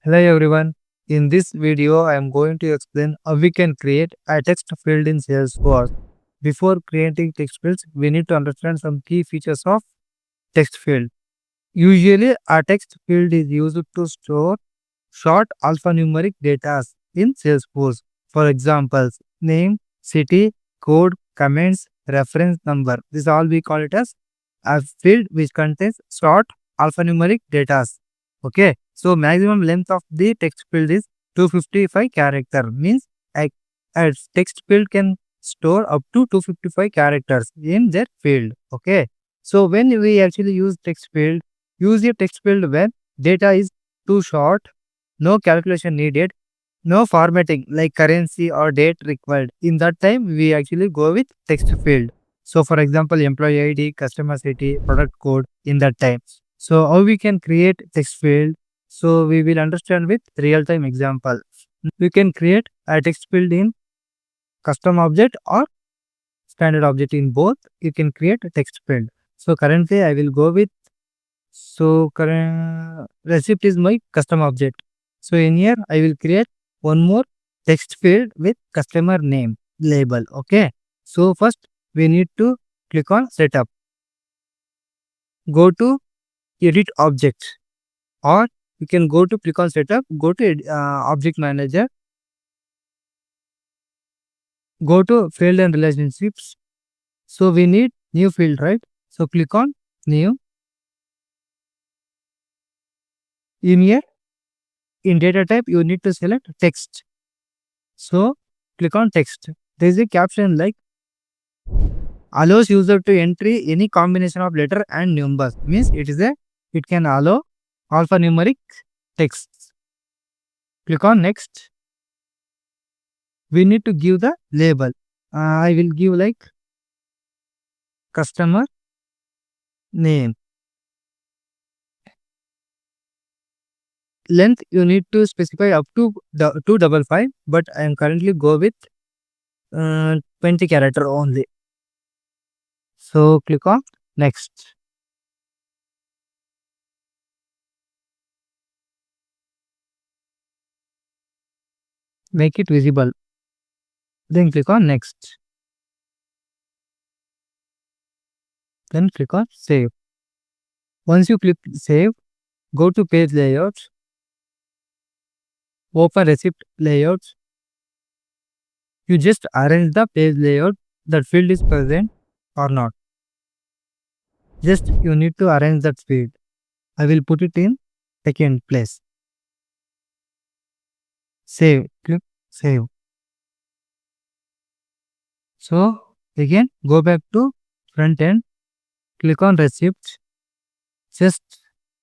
Hello everyone. In this video, I am going to explain how we can create a text field in Salesforce. Before creating text fields, we need to understand some key features of text field. Usually, a text field is used to store short alphanumeric data in Salesforce. For example, name, city, code, comments, reference number. This all we call it as a field which contains short alphanumeric data. Okay, so maximum length of the text field is 255 character. Means a text field can store up to 255 characters in their field. Okay, so when we actually use text field, use a text field when data is too short, no calculation needed, no formatting like currency or date required. In that time, we actually go with text field. So, for example, employee ID, customer city, product code in that time. So, how we can create text field? So, we will understand with real time example. We can create a text field in custom object or standard object. In both, you can create a text field. So, currently, I will go with current receipt is my custom object. So in here I will create one more text field with customer name label. Okay. So first we need to click on setup. Go to edit object, or you can go to click on setup, go to object manager, go to field and relationships. So we need new field, right? So click on new. In here in data type you need to select text. So click on text. There is a caption like allows user to enter any combination of letter and numbers. Means it can allow alphanumeric text. Click on next. We need to give the label. I will give like customer name. Length you need to specify up to 255, but I am currently go with 20 character only. So click on next. Make it visible. Then click on next. Then click on save. Once you click save, go to page layouts, open receipt layouts. You just arrange the page layout that field is present or not. Just you need to arrange that field. I will put it in second place. Save. Click save. So again go back to front end. Click on receipt. Just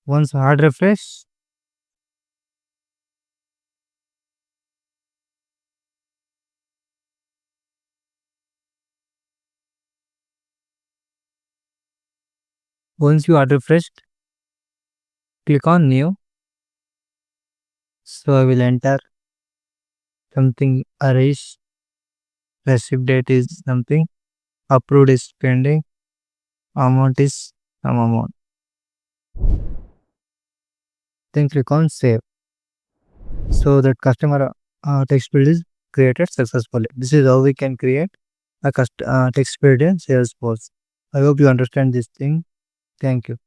once hard refresh. Once you are refreshed, click on new. So I will enter something arrays. Receipt date is something. Approved is pending. Amount is some amount. Then click on save. So that customer text field is created successfully. This is how we can create a text field in Salesforce. I hope you understand this thing. Thank you.